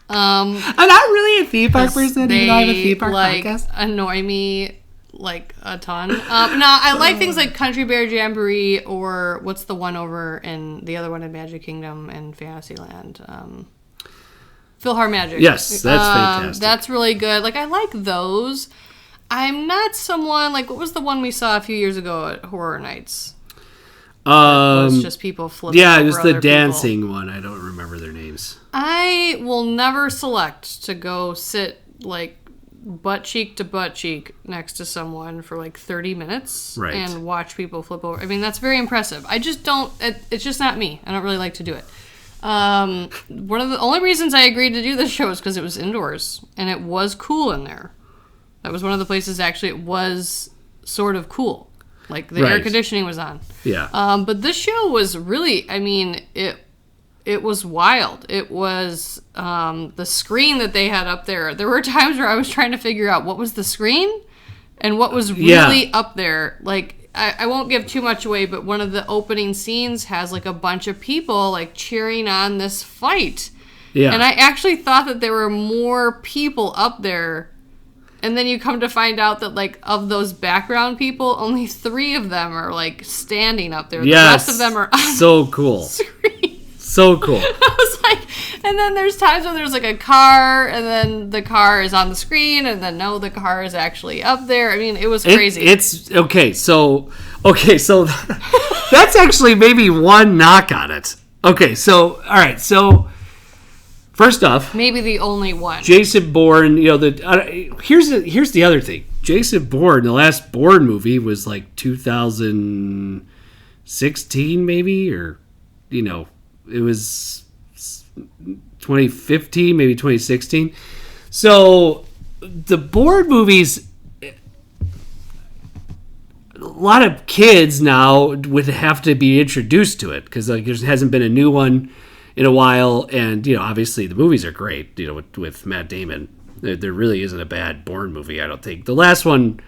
Speaker 1: I'm not really a theme park person, even though I have a theme park podcast.
Speaker 2: Annoy me like a ton. No, I like things like Country Bear Jamboree or what's the one over in the other one in Magic Kingdom and Fantasyland. PhilharMagic.
Speaker 1: Yes, that's fantastic.
Speaker 2: That's really good. Like, I like those. I'm not someone, like, what was the one we saw a few years ago at Horror Nights? It was just people flipping over
Speaker 1: it was the dancing
Speaker 2: people.
Speaker 1: One. I don't remember their names.
Speaker 2: I will never select to go sit, like, butt cheek to butt cheek next to someone for, like, 30 minutes and watch people flip over. I mean, that's very impressive. I just don't, it's just not me. I don't really like to do it. One of the only reasons I agreed to do this show is because it was indoors and it was cool in there. That was one of the places actually it was sort of cool. Like the air conditioning was on.
Speaker 1: Yeah.
Speaker 2: But this show was really, I mean, it was wild. It was the screen that they had up there. There were times where I was trying to figure out what was the screen and what was really up there. Like, I won't give too much away, but one of the opening scenes has like a bunch of people like cheering on this fight. Yeah. And I actually thought that there were more people up there. And then you come to find out that like of those background people, only 3 of them are like standing up there. The rest of them are on
Speaker 1: so cool.
Speaker 2: Screen.
Speaker 1: So cool.
Speaker 2: I was like, and then there's times when there's like a car, and then the car is on the screen, and then no, the car is actually up there. I mean, it was crazy.
Speaker 1: It's okay. So that's actually maybe one knock on it. Okay, so all right, so First off,
Speaker 2: maybe the only one.
Speaker 1: Jason Bourne, here's the other thing. Jason Bourne, the last Bourne movie was like 2016 maybe, or it was 2015, maybe 2016. So the Bourne movies, a lot of kids now would have to be introduced to it because there hasn't been a new one in a while, and obviously the movies are great. With Matt Damon, there really isn't a bad Bourne movie. I don't think the last one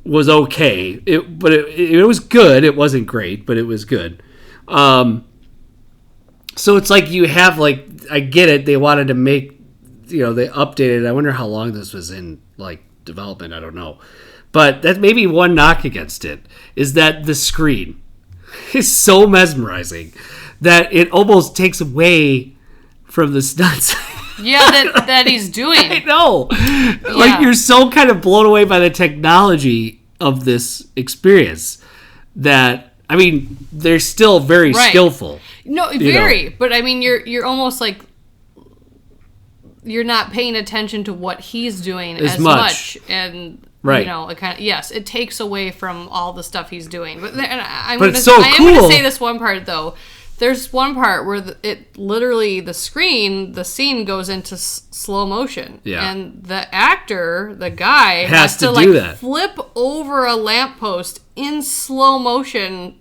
Speaker 1: was okay. It was good. It wasn't great, but it was good. So it's like you have I get it. They wanted to make they updated. I wonder how long this was in development. I don't know, but that may be one knock against it is that the screen is so mesmerizing that it almost takes away from the stunts.
Speaker 2: Yeah, that he's doing.
Speaker 1: I know. Yeah. You're so kind of blown away by the technology of this experience that, they're still very skillful.
Speaker 2: No, very. But, you're almost you're not paying attention to what he's doing as much. And...
Speaker 1: Right.
Speaker 2: Yes, it takes away from all the stuff he's doing. But I'm
Speaker 1: cool.
Speaker 2: going to say this one part, though. There's one part where the scene goes into slow motion. Yeah. And the actor, the guy, has to do that. Flip over a lamppost in slow motion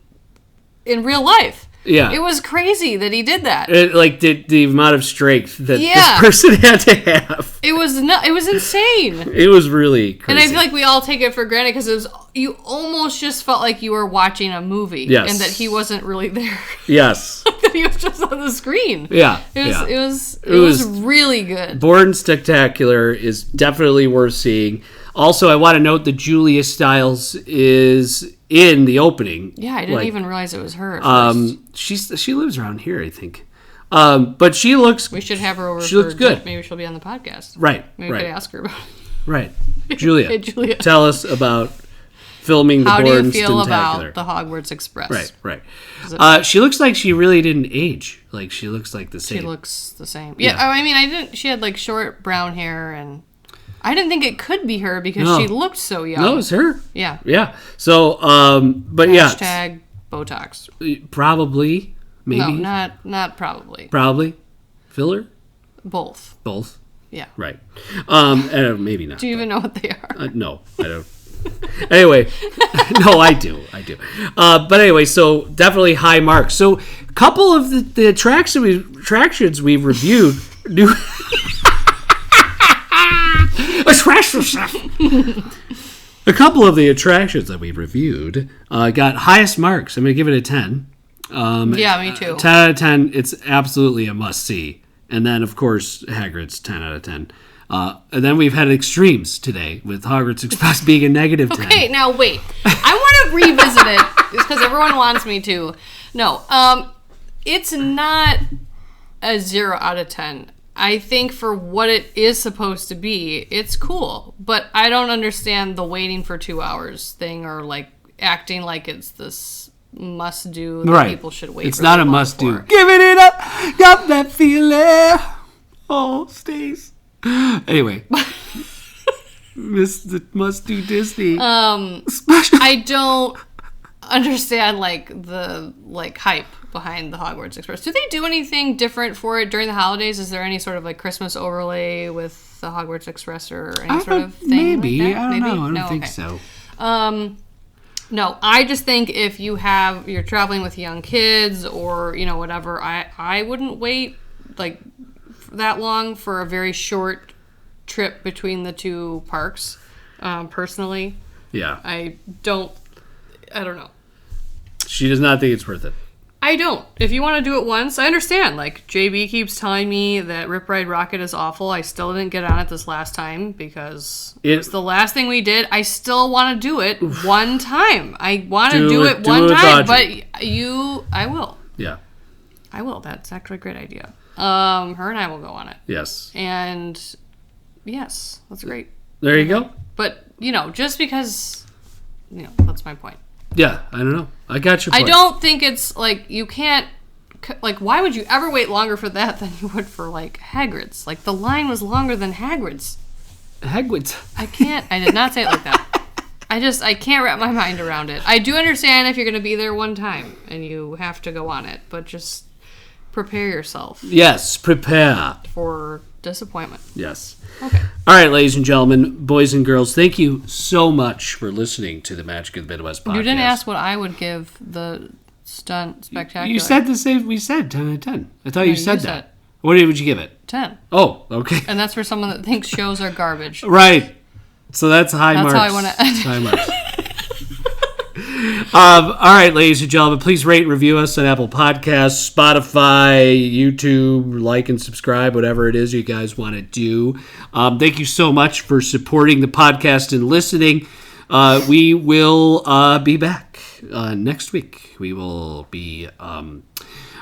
Speaker 2: in real life.
Speaker 1: Yeah.
Speaker 2: It was crazy that he did that.
Speaker 1: The amount of strength that this person had to have.
Speaker 2: It was insane.
Speaker 1: It was really crazy.
Speaker 2: And I feel like we all take it for granted because you almost just felt like you were watching a movie.
Speaker 1: Yes.
Speaker 2: And that he wasn't really there.
Speaker 1: Yes.
Speaker 2: That he was just on the screen.
Speaker 1: Yeah.
Speaker 2: It was really good.
Speaker 1: Bourne Spectacular is definitely worth seeing. Also, I want to note that Julia Stiles is in the opening.
Speaker 2: Yeah, I didn't even realize it was her at first.
Speaker 1: She lives around here, I think. But she looks...
Speaker 2: We should have her over.
Speaker 1: She looks good.
Speaker 2: Maybe she'll be on the podcast.
Speaker 1: Right.
Speaker 2: Maybe we could ask her about it.
Speaker 1: Right. Julia,
Speaker 2: Hey, Julia.
Speaker 1: Tell us about filming the Bourne
Speaker 2: How do you feel
Speaker 1: Spectacular.
Speaker 2: about the Hogwarts Express?
Speaker 1: Right. She looks like she really didn't age. She looks like the same.
Speaker 2: She looks the same. Yeah. She had short brown hair, and I didn't think it could be her because she looked so young.
Speaker 1: No, it was her.
Speaker 2: Yeah.
Speaker 1: Yeah. So, but
Speaker 2: Hashtag Botox.
Speaker 1: Probably. Maybe.
Speaker 2: No, not probably.
Speaker 1: Probably. Filler?
Speaker 2: Both. Yeah.
Speaker 1: Right. Maybe not.
Speaker 2: Do you even know what they are?
Speaker 1: No, I don't. Anyway, no, I do. But anyway, so definitely high marks. So a couple of the attractions we've reviewed. A couple of the attractions that we've reviewed got highest marks. I'm going to give it a 10.
Speaker 2: Yeah, me too.
Speaker 1: 10 out of 10. It's absolutely a must-see. And then, of course, Hagrid's 10 out of 10. And then we've had extremes today with Hogwarts Express being a negative 10.
Speaker 2: Okay, now wait. I want to revisit it because everyone wants me to. No, it's not a 0 out of 10. I think for what it is supposed to be, it's cool. But I don't understand the waiting for 2 hours thing or acting like it's this must-do that people should wait for.
Speaker 1: It's not a must-do. Giving it up, got that feeling. Oh, Stace. Anyway, Mr. Must Do Disney.
Speaker 2: I don't understand the hype behind the Hogwarts Express. Do they do anything different for it during the holidays? Is there any sort of Christmas overlay with the Hogwarts Express or any sort of thing?
Speaker 1: Maybe.
Speaker 2: Like that?
Speaker 1: I don't know. I don't think so.
Speaker 2: No, I just think if you're traveling with young kids or whatever, I wouldn't wait that long for a very short trip between the two parks. Personally,
Speaker 1: yeah,
Speaker 2: I don't know.
Speaker 1: She does not think it's worth it.
Speaker 2: I don't. If you want to do it once, I understand. JB keeps telling me that Rip Ride Rocket is awful. I still didn't get on it this last time because it was the last thing we did. I still want to do it one time. I want to do it one time, but I will.
Speaker 1: Yeah.
Speaker 2: I will. That's actually a great idea. Her and I will go on it.
Speaker 1: Yes.
Speaker 2: And yes, that's great.
Speaker 1: There you go.
Speaker 2: But, just because, that's my point.
Speaker 1: Yeah, I don't know. I got your point.
Speaker 2: I don't think it's you can't like, why would you ever wait longer for that than you would for, like, Hagrid's? Like, the line was longer than Hagrid's.
Speaker 1: Hagrid's.
Speaker 2: I did not say it like that. I can't wrap my mind around it. I do understand if you're going to be there one time and you have to go on it, but just prepare yourself.
Speaker 1: Yes, prepare.
Speaker 2: For disappointment.
Speaker 1: Yes.
Speaker 2: Okay.
Speaker 1: All right, ladies and gentlemen, boys and girls, thank you so much for listening to the Magic of the Midwest podcast.
Speaker 2: You didn't ask what I would give the stunt spectacular.
Speaker 1: You said the same. We said 10 out of 10. I thought you said that. What would you give it?
Speaker 2: 10.
Speaker 1: Oh, okay.
Speaker 2: And that's for someone that thinks shows are garbage.
Speaker 1: Right. So that's high marks.
Speaker 2: That's how I want to end.
Speaker 1: High marks. All right, ladies and gentlemen, please rate and review us on Apple Podcasts, Spotify, YouTube, like and subscribe, whatever it is you guys want to do. Thank you so much for supporting the podcast and listening. We will be back next week. We will be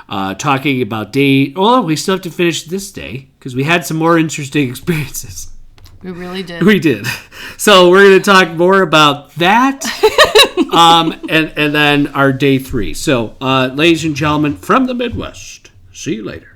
Speaker 1: talking about day... Oh, we still have to finish this day because we had some more interesting experiences.
Speaker 2: We really did.
Speaker 1: We did. So we're going to talk more about that and then our day 3. So, ladies and gentlemen, from the Midwest, see you later.